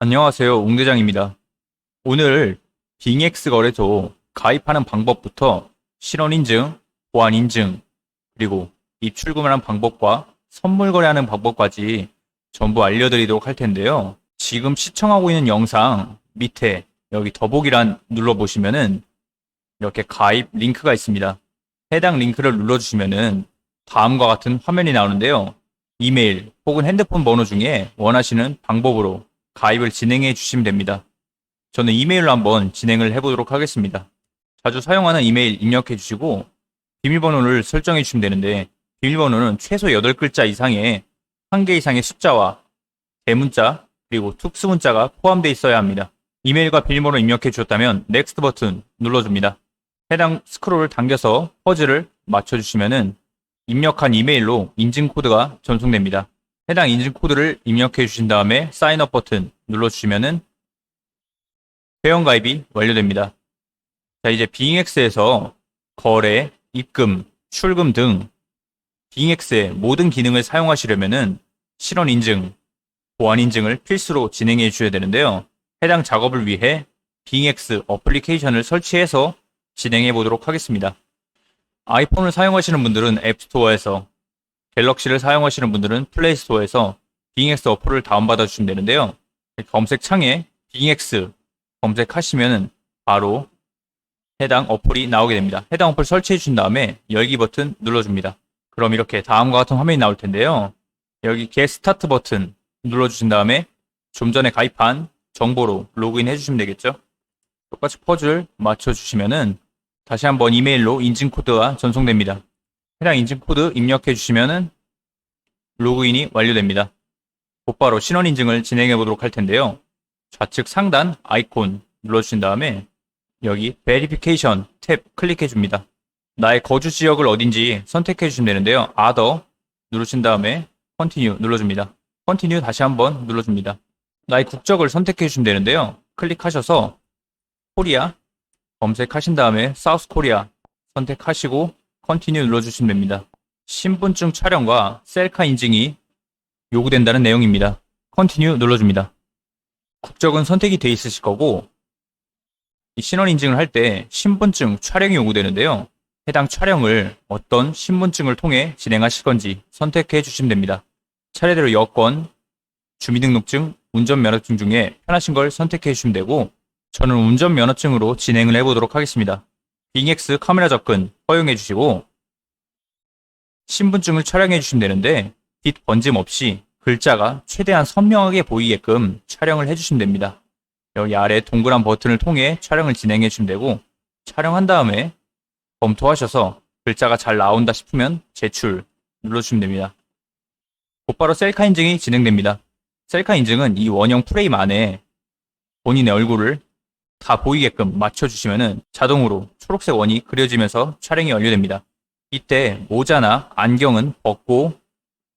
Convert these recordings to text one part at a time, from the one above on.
안녕하세요. 웅대장입니다. 오늘 빙엑스 거래소 가입하는 방법부터 실원인증, 보안인증, 그리고 입출금하는 방법과 선물 거래하는 방법까지 전부 알려드리도록 할 텐데요. 지금 시청하고 있는 영상 밑에 여기 더보기란 눌러보시면은 이렇게 가입 링크가 있습니다. 해당 링크를 눌러주시면은 다음과 같은 화면이 나오는데요. 이메일 혹은 핸드폰 번호 중에 원하시는 방법으로 가입을 진행해 주시면 됩니다. 저는 이메일로 한번 진행을 해보도록 하겠습니다. 자주 사용하는 이메일 입력해 주시고 비밀번호를 설정해 주시면 되는데 비밀번호는 최소 8글자 이상의 1개 이상의 숫자와 대문자 그리고 특수문자가 포함되어 있어야 합니다. 이메일과 비밀번호 입력해 주셨다면 넥스트 버튼 눌러줍니다. 해당 스크롤을 당겨서 퍼즐을 맞춰주시면은 입력한 이메일로 인증코드가 전송됩니다. 해당 인증코드를 입력해 주신 다음에 사인업 버튼 눌러주시면은 회원가입이 완료됩니다. 자, 이제 빙엑스에서 거래, 입금, 출금 등 빙엑스의 모든 기능을 사용하시려면은 실원인증, 보안인증을 필수로 진행해 주셔야 되는데요. 해당 작업을 위해 빙엑스 어플리케이션을 설치해서 진행해 보도록 하겠습니다. 아이폰을 사용하시는 분들은 앱스토어에서, 갤럭시를 사용하시는 분들은 플레이스토어에서 빙엑스 어플을 다운받아 주시면 되는데요. 검색창에 빙엑스 검색하시면 바로 해당 어플이 나오게 됩니다. 해당 어플 설치해 주신 다음에 열기 버튼 눌러줍니다. 그럼 이렇게 다음과 같은 화면이 나올 텐데요. 여기 Get Start 버튼 눌러주신 다음에 좀 전에 가입한 정보로 로그인 해주시면 되겠죠. 똑같이 퍼즐 맞춰주시면은 다시 한번 이메일로 인증코드가 전송됩니다. 해당 인증코드 입력해 주시면은 로그인이 완료됩니다. 곧바로 신원인증을 진행해 보도록 할 텐데요. 좌측 상단 아이콘 눌러주신 다음에 여기 베리피케이션 탭 클릭해 줍니다. 나의 거주 지역을 어딘지 선택해 주시면 되는데요. Other 누르신 다음에 Continue 눌러줍니다. Continue 다시 한번 눌러줍니다. 나의 국적을 선택해 주시면 되는데요. 클릭하셔서 코리아 검색하신 다음에 사우스 코리아 선택하시고 Continue 눌러주시면 됩니다. 신분증 촬영과 셀카 인증이 요구된다는 내용입니다. Continue 눌러줍니다. 국적은 선택이 돼 있으실 거고 이 신원 인증을 할 때 신분증 촬영이 요구되는데요. 해당 촬영을 어떤 신분증을 통해 진행하실 건지 선택해 주시면 됩니다. 차례대로 여권, 주민등록증, 운전면허증 중에 편하신 걸 선택해 주시면 되고 저는 운전면허증으로 진행을 해보도록 하겠습니다. 빙엑스 카메라 접근 허용해 주시고 신분증을 촬영해 주시면 되는데 빛 번짐 없이 글자가 최대한 선명하게 보이게끔 촬영을 해주시면 됩니다. 여기 아래 동그란 버튼을 통해 촬영을 진행해 주시면 되고 촬영한 다음에 검토하셔서 글자가 잘 나온다 싶으면 제출 눌러주시면 됩니다. 곧바로 셀카 인증이 진행됩니다. 셀카 인증은 이 원형 프레임 안에 본인의 얼굴을 다 보이게끔 맞춰주시면 자동으로 초록색 원이 그려지면서 촬영이 완료됩니다. 이때 모자나 안경은 벗고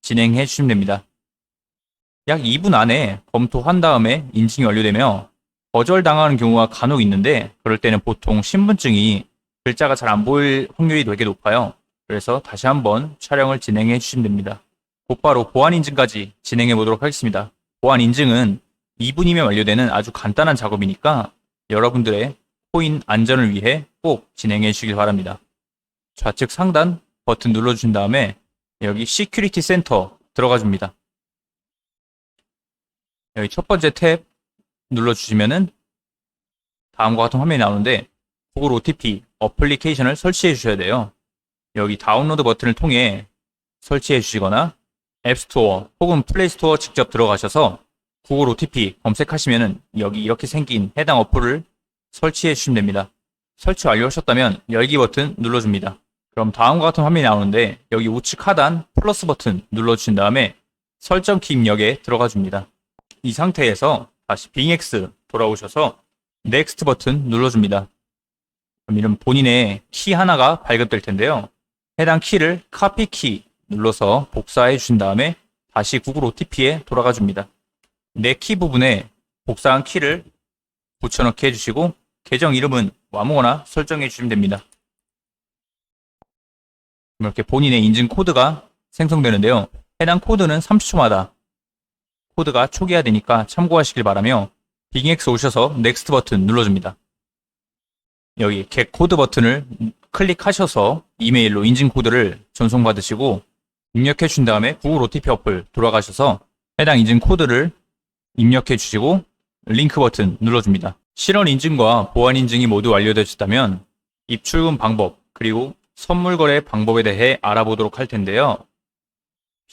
진행해 주시면 됩니다. 약 2분 안에 검토한 다음에 인증이 완료되며 거절당하는 경우가 간혹 있는데 그럴 때는 보통 신분증이 글자가 잘 안 보일 확률이 되게 높아요. 그래서 다시 한번 촬영을 진행해 주시면 됩니다. 곧바로 보안인증까지 진행해 보도록 하겠습니다. 보안인증은 2분이면 완료되는 아주 간단한 작업이니까 여러분들의 코인 안전을 위해 꼭 진행해 주시길 바랍니다. 좌측 상단 버튼 눌러주신 다음에 여기 시큐리티 센터 들어가 줍니다. 여기 첫 번째 탭 눌러주시면은 다음과 같은 화면이 나오는데 구글 OTP 어플리케이션을 설치해 주셔야 돼요. 여기 다운로드 버튼을 통해 설치해 주시거나 앱스토어 혹은 플레이스토어 직접 들어가셔서 구글 OTP 검색하시면은 여기 이렇게 생긴 해당 어플을 설치해 주시면 됩니다. 설치 완료하셨다면 열기 버튼 눌러줍니다. 그럼 다음과 같은 화면이 나오는데 여기 우측 하단 플러스 버튼 눌러주신 다음에 설정 키 입력에 들어가 줍니다. 이 상태에서 다시 빙엑스 돌아오셔서 넥스트 버튼 눌러줍니다. 그럼 이런 본인의 키 하나가 발급될 텐데요. 해당 키를 카피 키 눌러서 복사해 주신 다음에 다시 구글 OTP에 돌아가 줍니다. 내 키 부분에 복사한 키를 붙여넣기 해주시고 계정 이름은 아무거나 설정해 주시면 됩니다. 이렇게 본인의 인증 코드가 생성되는데요. 해당 코드는 30초마다 코드가 초기화되니까 참고하시길 바라며 빙엑스 오셔서 넥스트 버튼 눌러줍니다. 여기 겟 코드 버튼을 클릭하셔서 이메일로 인증 코드를 전송받으시고 입력해 주신 다음에 구글 OTP 어플 돌아가셔서 해당 인증 코드를 입력해 주시고 링크 버튼 눌러줍니다. 실원 인증과 보안 인증이 모두 완료되셨다면 입출금 방법 그리고 선물 거래 방법에 대해 알아보도록 할 텐데요.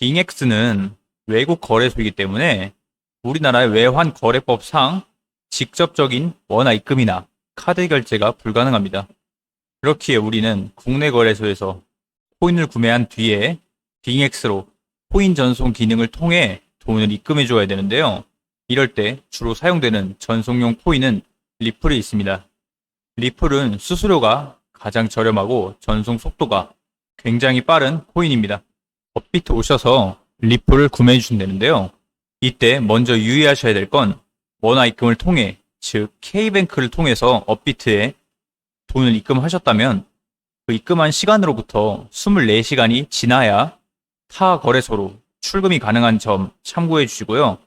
빙엑스는 외국 거래소이기 때문에 우리나라의 외환 거래법상 직접적인 원화 입금이나 카드 결제가 불가능합니다. 그렇기에 우리는 국내 거래소에서 코인을 구매한 뒤에 빙엑스로 코인 전송 기능을 통해 돈을 입금해 줘야 되는데요. 이럴 때 주로 사용되는 전송용 코인은 리플이 있습니다. 리플은 수수료가 가장 저렴하고 전송 속도가 굉장히 빠른 코인입니다. 업비트 오셔서 리플을 구매해 주시면 되는데요. 이때 먼저 유의하셔야 될 건 원화 입금을 통해 즉 K뱅크를 통해서 업비트에 돈을 입금하셨다면 그 입금한 시간으로부터 24시간이 지나야 타 거래소로 출금이 가능한 점 참고해 주시고요.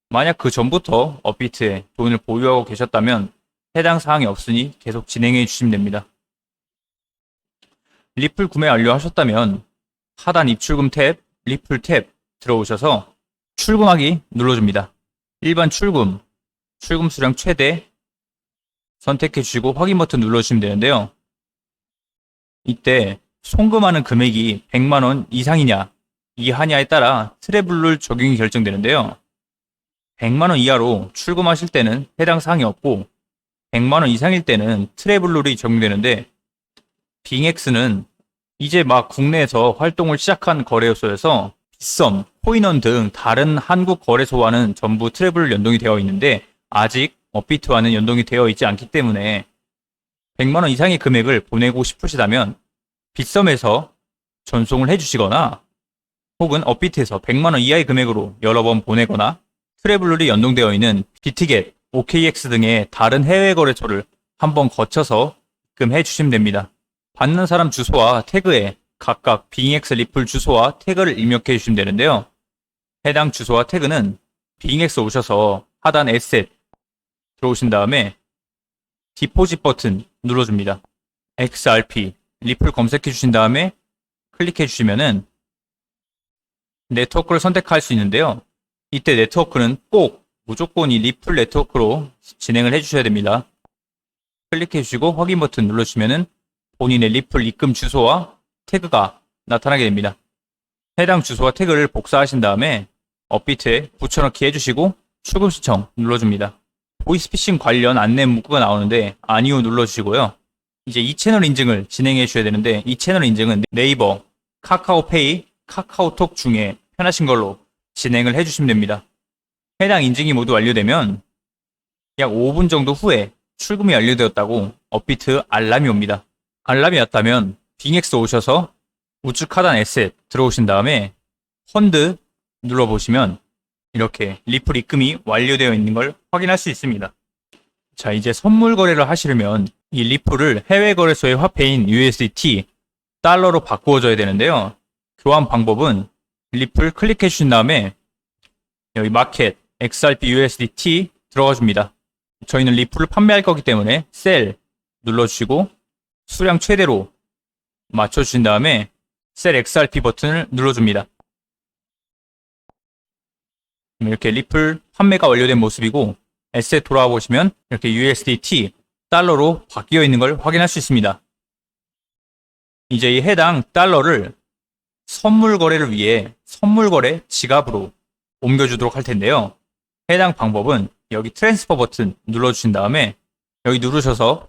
만약 그 전부터 업비트에 돈을 보유하고 계셨다면 해당 사항이 없으니 계속 진행해 주시면 됩니다. 리플 구매 완료하셨다면 하단 입출금 탭, 리플 탭 들어오셔서 출금하기 눌러줍니다. 일반 출금, 출금 수량 최대 선택해 주시고 확인 버튼 눌러주시면 되는데요. 이때 송금하는 금액이 100만원 이상이냐 이하냐에 따라 트래블룰 적용이 결정되는데요. 100만원 이하로 출금하실 때는 해당 사항이 없고 100만원 이상일 때는 트래블룰이 적용되는데 빙엑스는 이제 막 국내에서 활동을 시작한 거래소여서 빗썸, 코인원 등 다른 한국 거래소와는 전부 트래블 연동이 되어 있는데 아직 업비트와는 연동이 되어 있지 않기 때문에 100만원 이상의 금액을 보내고 싶으시다면 빗썸에서 전송을 해주시거나 혹은 업비트에서 100만원 이하의 금액으로 여러 번 보내거나 트래블룰이 연동되어 있는 비트겟, OKX 등의 다른 해외 거래소를 한번 거쳐서 입금해 주시면 됩니다. 받는 사람 주소와 태그에 각각 빙엑스 리플 주소와 태그를 입력해 주시면 되는데요. 해당 주소와 태그는 빙엑스 오셔서 하단 에셋 들어오신 다음에 디포짓 버튼 눌러줍니다. XRP 리플 검색해 주신 다음에 클릭해 주시면은 네트워크를 선택할 수 있는데요. 이때 네트워크는 꼭 무조건 이 리플 네트워크로 진행을 해주셔야 됩니다. 클릭해 주시고 확인 버튼 눌러주시면은 본인의 리플 입금 주소와 태그가 나타나게 됩니다. 해당 주소와 태그를 복사하신 다음에 업비트에 붙여넣기 해주시고 출금 신청 눌러줍니다. 보이스피싱 관련 안내 문구가 나오는데 아니요 눌러주시고요. 이제 이 채널 인증을 진행해 주셔야 되는데 이 채널 인증은 네이버, 카카오페이, 카카오톡 중에 편하신 걸로 진행을 해주시면 됩니다. 해당 인증이 모두 완료되면 약 5분 정도 후에 출금이 완료되었다고 업비트 알람이 옵니다. 알람이 왔다면 빙엑스 오셔서 우측 하단 에셋 들어오신 다음에 펀드 눌러보시면 이렇게 리플 입금이 완료되어 있는 걸 확인할 수 있습니다. 자, 이제 선물 거래를 하시려면 이 리플을 해외 거래소의 화폐인 USDT, 달러로 바꾸어 줘야 되는데요. 교환 방법은 리플 클릭해 주신 다음에 여기 마켓 XRP USDT 들어가 줍니다. 저희는 리플을 판매할 거기 때문에 셀 눌러주시고 수량 최대로 맞춰주신 다음에 셀 XRP 버튼을 눌러줍니다. 이렇게 리플 판매가 완료된 모습이고 에셋 돌아와 보시면 이렇게 USDT 달러로 바뀌어 있는 걸 확인할 수 있습니다. 이제 이 해당 달러를 선물 거래를 위해 선물 거래 지갑으로 옮겨주도록 할 텐데요. 해당 방법은 여기 트랜스퍼 버튼 눌러주신 다음에 여기 누르셔서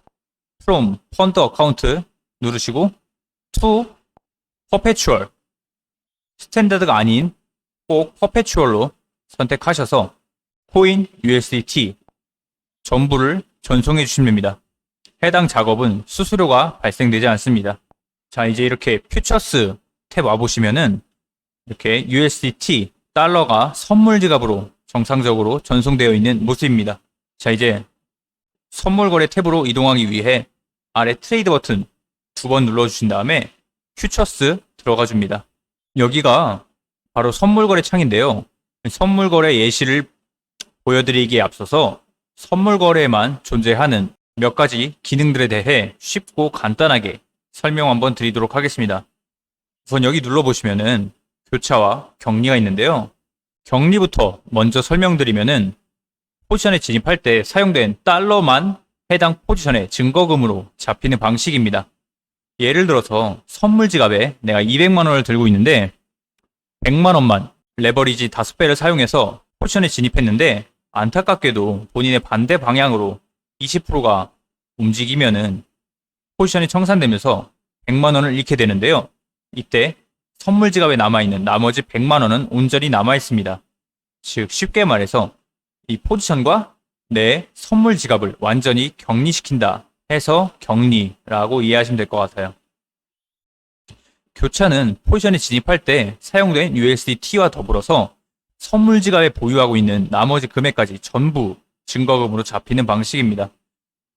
from 펀드 어카운트 누르시고 to perpetual 스탠다드가 아닌 꼭 perpetual로 선택하셔서 코인 USDT 전부를 전송해 주시면 됩니다. 해당 작업은 수수료가 발생되지 않습니다. 자, 이제 이렇게 퓨처스 탭 와보시면은 이렇게 USDT 달러가 선물 지갑으로 정상적으로 전송되어 있는 모습입니다. 자, 이제 선물 거래 탭으로 이동하기 위해 아래 트레이드 버튼 2번 눌러주신 다음에 퓨처스 들어가 줍니다. 여기가 바로 선물 거래 창인데요. 선물 거래 예시를 보여드리기에 앞서서 선물 거래에만 존재하는 몇 가지 기능들에 대해 쉽고 간단하게 설명 한번 드리도록 하겠습니다. 우선 여기 눌러보시면은 교차와 격리가 있는데요. 격리부터 먼저 설명드리면은 포지션에 진입할 때 사용된 달러만 해당 포지션의 증거금으로 잡히는 방식입니다. 예를 들어서 선물 지갑에 내가 200만 원을 들고 있는데 100만 원만 레버리지 5배를 사용해서 포지션에 진입했는데 안타깝게도 본인의 반대 방향으로 20%가 움직이면은 포지션이 청산되면서 100만 원을 잃게 되는데요. 이때 선물 지갑에 남아있는 나머지 100만 원은 온전히 남아있습니다. 즉 쉽게 말해서 이 포지션과 내 선물 지갑을 완전히 격리시킨다 해서 격리라고 이해하시면 될 것 같아요. 교차는 포지션에 진입할 때 사용된 USDT와 더불어서 선물 지갑에 보유하고 있는 나머지 금액까지 전부 증거금으로 잡히는 방식입니다.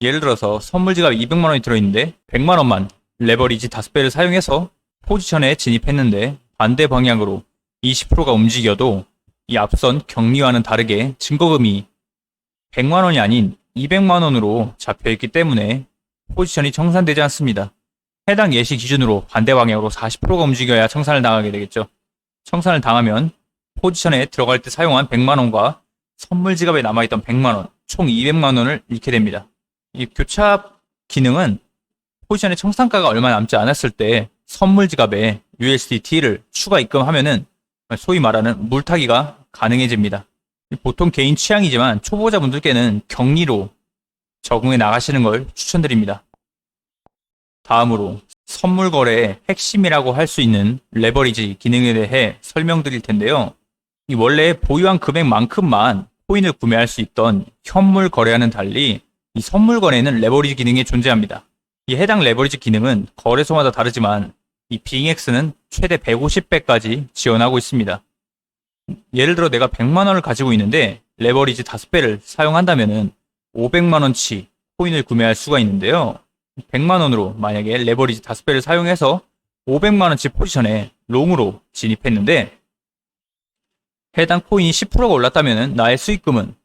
예를 들어서 선물 지갑에 200만 원이 들어있는데 100만 원만 레버리지 5배를 사용해서 포지션에 진입했는데 반대 방향으로 20%가 움직여도 이 앞선 격리와는 다르게 증거금이 100만 원이 아닌 200만 원으로 잡혀있기 때문에 포지션이 청산되지 않습니다. 해당 예시 기준으로 반대 방향으로 40%가 움직여야 청산을 당하게 되겠죠. 청산을 당하면 포지션에 들어갈 때 사용한 100만 원과 선물 지갑에 남아있던 100만 원, 총 200만 원을 잃게 됩니다. 이 교차 기능은 포지션의 청산가가 얼마 남지 않았을 때 선물 지갑에 USDT를 추가 입금하면은 소위 말하는 물타기가 가능해집니다. 보통 개인 취향이지만 초보자분들께는 격리로 적응해 나가시는 걸 추천드립니다. 다음으로 선물 거래의 핵심이라고 할 수 있는 레버리지 기능에 대해 설명드릴 텐데요. 이 원래 보유한 금액만큼만 코인을 구매할 수 있던 현물 거래와는 달리 이 선물 거래에는 레버리지 기능이 존재합니다. 이 해당 레버리지 기능은 거래소마다 다르지만 이 빙엑스는 최대 150배까지 지원하고 있습니다. 예를 들어 내가 100만 원을 가지고 있는데 레버리지 5배를 사용한다면은 500만 원치 코인을 구매할 수가 있는데요. 100만 원으로 만약에 레버리지 5배를 사용해서 500만 원치 포지션에 롱으로 진입했는데 해당 코인이 10%가 올랐다면 나의 수익금은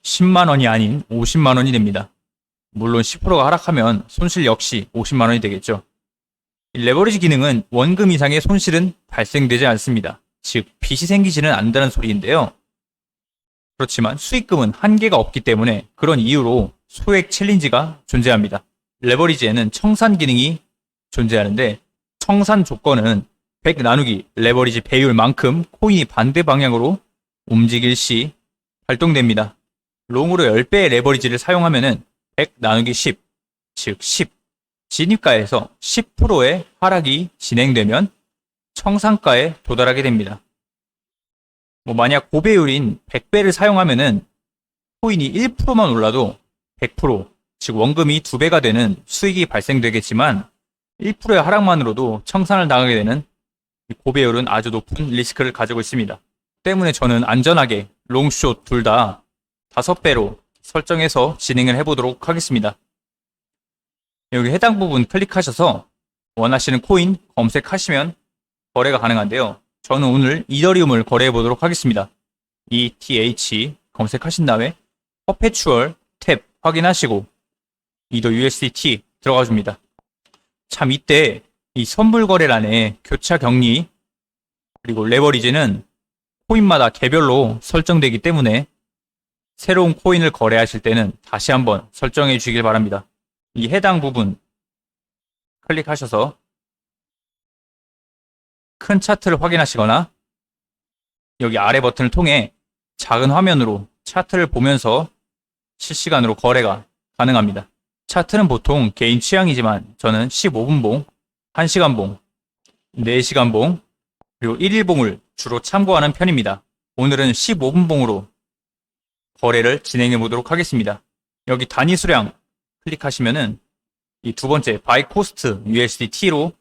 10만 원이 아닌 50만 원이 됩니다. 물론 10%가 하락하면 손실 역시 50만 원이 되겠죠. 레버리지 기능은 원금 이상의 손실은 발생되지 않습니다. 즉 빚이 생기지는 않는다는 소리인데요. 그렇지만 수익금은 한계가 없기 때문에 그런 이유로 소액 챌린지가 존재합니다. 레버리지에는 청산 기능이 존재하는데 청산 조건은 100 나누기 레버리지 배율만큼 코인이 반대 방향으로 움직일 시 발동됩니다. 롱으로 10배의 레버리지를 사용하면 100 나누기 10, 즉 10. 진입가에서 10%의 하락이 진행되면 청산가에 도달하게 됩니다. 만약 고배율인 100배를 사용하면은 코인이 1%만 올라도 100%, 즉 원금이 2배가 되는 수익이 발생되겠지만 1%의 하락만으로도 청산을 당하게 되는 고배율은 아주 높은 리스크를 가지고 있습니다. 때문에 저는 안전하게 롱숏 둘 다 5배로 설정해서 진행을 해보도록 하겠습니다. 여기 해당 부분 클릭하셔서 원하시는 코인 검색하시면 거래가 가능한데요. 저는 오늘 이더리움을 거래해 보도록 하겠습니다. ETH 검색하신 다음에 퍼페추얼 탭 확인하시고 이더 USDT 들어가 줍니다. 참 이때 이 선물 거래란에 교차 격리 그리고 레버리지는 코인마다 개별로 설정되기 때문에 새로운 코인을 거래하실 때는 다시 한번 설정해 주시길 바랍니다. 이 해당 부분 클릭하셔서 큰 차트를 확인하시거나 여기 아래 버튼을 통해 작은 화면으로 차트를 보면서 실시간으로 거래가 가능합니다. 차트는 보통 개인 취향이지만 저는 15분봉, 1시간봉, 4시간봉, 그리고 1일봉을 주로 참고하는 편입니다. 오늘은 15분봉으로 거래를 진행해 보도록 하겠습니다. 여기 단위 수량 클릭하시면은 이 두 번째 Buy Cost USDT로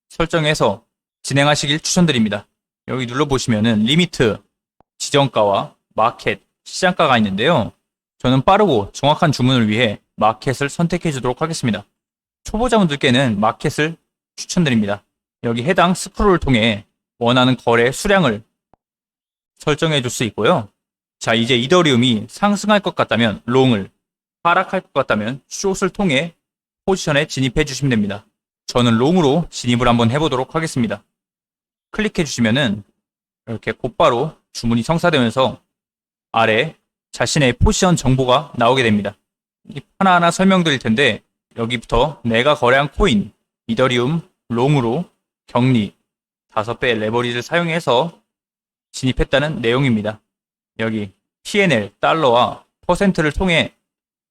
설정해서 진행하시길 추천드립니다. 여기 눌러보시면은 리미트, 지정가와 마켓, 시장가가 있는데요. 저는 빠르고 정확한 주문을 위해 마켓을 선택해 주도록 하겠습니다. 초보자분들께는 마켓을 추천드립니다. 여기 해당 스크롤을 통해 원하는 거래 수량을 설정해 줄 수 있고요. 자, 이제 이더리움이 상승할 것 같다면 롱을, 하락할 것 같다면 숏을 통해 포지션에 진입해 주시면 됩니다. 저는 롱으로 진입을 한번 해보도록 하겠습니다. 클릭해 주시면은 이렇게 곧바로 주문이 성사되면서 아래 자신의 포지션 정보가 나오게 됩니다. 하나하나 설명드릴 텐데 여기부터 내가 거래한 코인, 이더리움 롱으로 격리 5배 레버리지를 사용해서 진입했다는 내용입니다. 여기 P&L 달러와 퍼센트를 통해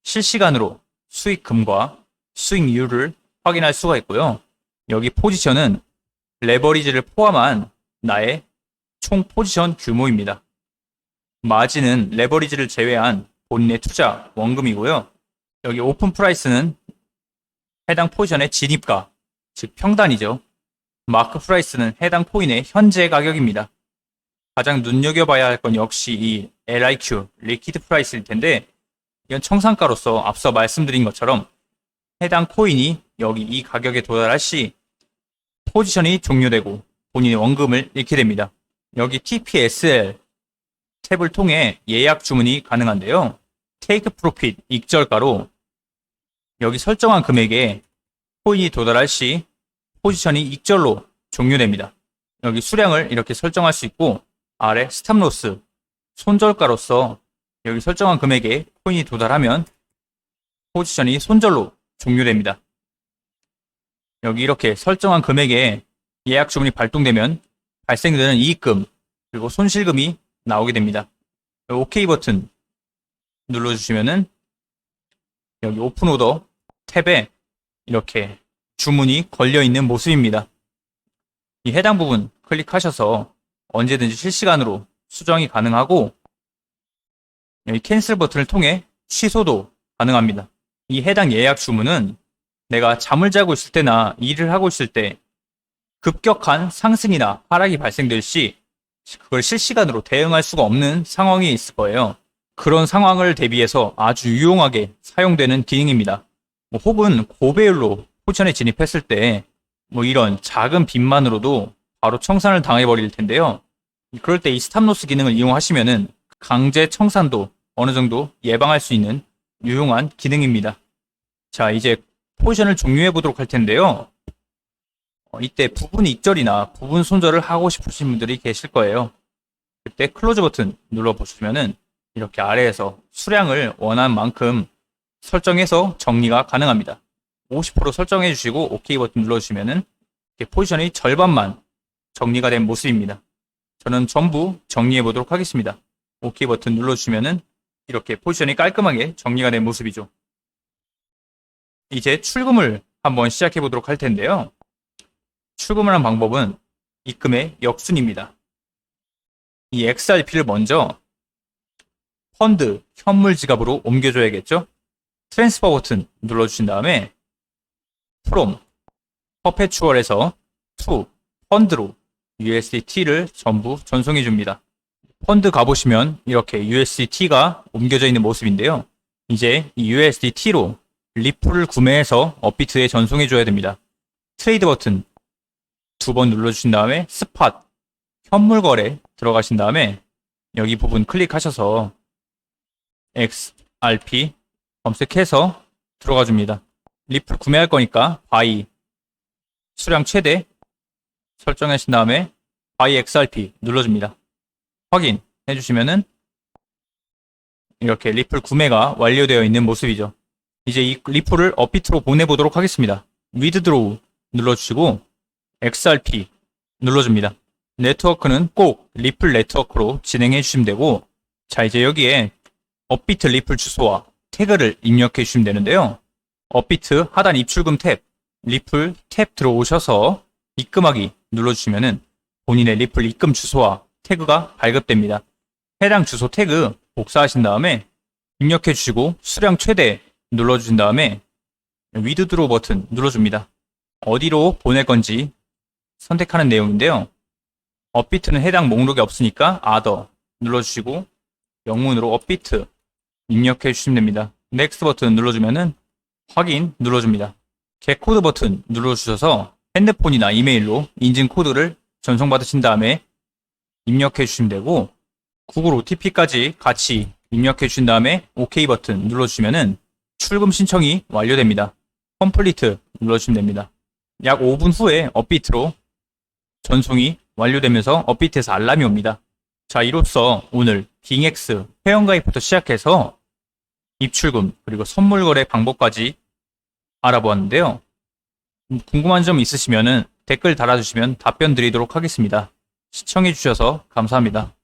실시간으로 수익금과 수익률을 확인할 수가 있고요. 여기 포지션은 레버리지를 포함한 나의 총 포지션 규모입니다. 마진은 레버리지를 제외한 본인의 투자 원금이고요. 여기 오픈 프라이스는 해당 포지션의 진입가, 즉 평단이죠. 마크 프라이스는 해당 코인의 현재 가격입니다. 가장 눈여겨봐야 할 건 역시 이 LIQ, 리퀴드 프라이스일 텐데 이건 청산가로서 앞서 말씀드린 것처럼 해당 코인이 여기 이 가격에 도달할 시 포지션이 종료되고 본인의 원금을 잃게 됩니다. 여기 TPSL 탭을 통해 예약 주문이 가능한데요. 테이크 프로핏 익절가로 여기 설정한 금액에 코인이 도달할 시 포지션이 익절로 종료됩니다. 여기 수량을 이렇게 설정할 수 있고 아래 스탑로스 손절가로서 여기 설정한 금액에 코인이 도달하면 포지션이 손절로 종료됩니다. 여기 이렇게 설정한 금액에 예약 주문이 발동되면 발생되는 이익금 그리고 손실금이 나오게 됩니다. OK 버튼 눌러주시면은 여기 오픈 오더 탭에 이렇게 주문이 걸려있는 모습입니다. 이 해당 부분 클릭하셔서 언제든지 실시간으로 수정이 가능하고 여기 캔슬 버튼을 통해 취소도 가능합니다. 이 해당 예약 주문은 내가 잠을 자고 있을 때나 일을 하고 있을 때 급격한 상승이나 하락이 발생될 시 그걸 실시간으로 대응할 수가 없는 상황이 있을 거예요. 그런 상황을 대비해서 아주 유용하게 사용되는 기능입니다. 혹은 고배율로 포지션에 진입했을 때 이런 작은 빚만으로도 바로 청산을 당해버릴 텐데요. 그럴 때 이 스탑로스 기능을 이용하시면은 강제 청산도 어느 정도 예방할 수 있는 유용한 기능입니다. 자, 이제 포지션을 종료해 보도록 할 텐데요. 이때 부분 익절이나 부분 손절을 하고 싶으신 분들이 계실 거예요. 그때 클로즈 버튼 눌러보시면은 이렇게 아래에서 수량을 원하는 만큼 설정해서 정리가 가능합니다. 50% 설정해 주시고 OK 버튼 눌러주시면은 이렇게 포지션이 절반만 정리가 된 모습입니다. 저는 전부 정리해 보도록 하겠습니다. OK 버튼 눌러주시면은 이렇게 포지션이 깔끔하게 정리가 된 모습이죠. 이제 출금을 한번 시작해 보도록 할 텐데요. 출금을 한 방법은 입금의 역순입니다. 이 XRP를 먼저 펀드, 현물 지갑으로 옮겨줘야겠죠? 트랜스퍼 버튼 눌러주신 다음에 from, 퍼페추얼에서 to, 펀드로 USDT를 전부 전송해 줍니다. 펀드 가보시면 이렇게 USDT가 옮겨져 있는 모습인데요. 이제 이 USDT로 리플을 구매해서 업비트에 전송해 줘야 됩니다. 트레이드 버튼 2번 눌러주신 다음에 스팟, 현물 거래 들어가신 다음에 여기 부분 클릭하셔서 XRP 검색해서 들어가 줍니다. 리플 구매할 거니까 바이 수량 최대 설정하신 다음에 바이 XRP 눌러줍니다. 확인해 주시면은 이렇게 리플 구매가 완료되어 있는 모습이죠. 이제 이 리플을 업비트로 보내보도록 하겠습니다. 위드드로우 눌러주시고 XRP 눌러줍니다. 네트워크는 꼭 리플 네트워크로 진행해 주시면 되고, 자, 이제 여기에 업비트 리플 주소와 태그를 입력해 주시면 되는데요. 업비트 하단 입출금 탭, 리플 탭 들어오셔서 입금하기 눌러주시면은 본인의 리플 입금 주소와 태그가 발급됩니다. 해당 주소 태그 복사하신 다음에 입력해 주시고 수량 최대 눌러주신 다음에 위드드로우 버튼 눌러줍니다. 어디로 보낼 건지 선택하는 내용인데요. 업비트는 해당 목록이 없으니까 other 눌러주시고 영문으로 업비트 입력해 주시면 됩니다. 넥스트 버튼 눌러주면은 확인 눌러줍니다. get 코드 버튼 눌러주셔서 핸드폰이나 이메일로 인증 코드를 전송받으신 다음에 입력해 주시면 되고, 구글 OTP까지 같이 입력해 주신 다음에 OK 버튼 눌러주시면은 출금 신청이 완료됩니다. 컴플리트 눌러주시면 됩니다. 약 5분 후에 업비트로 전송이 완료되면서 업비트에서 알람이 옵니다. 자, 이로써 오늘 빙엑스 회원가입부터 시작해서 입출금 그리고 선물 거래 방법까지 알아보았는데요. 궁금한 점 있으시면은 댓글 달아주시면 답변 드리도록 하겠습니다. 시청해주셔서 감사합니다.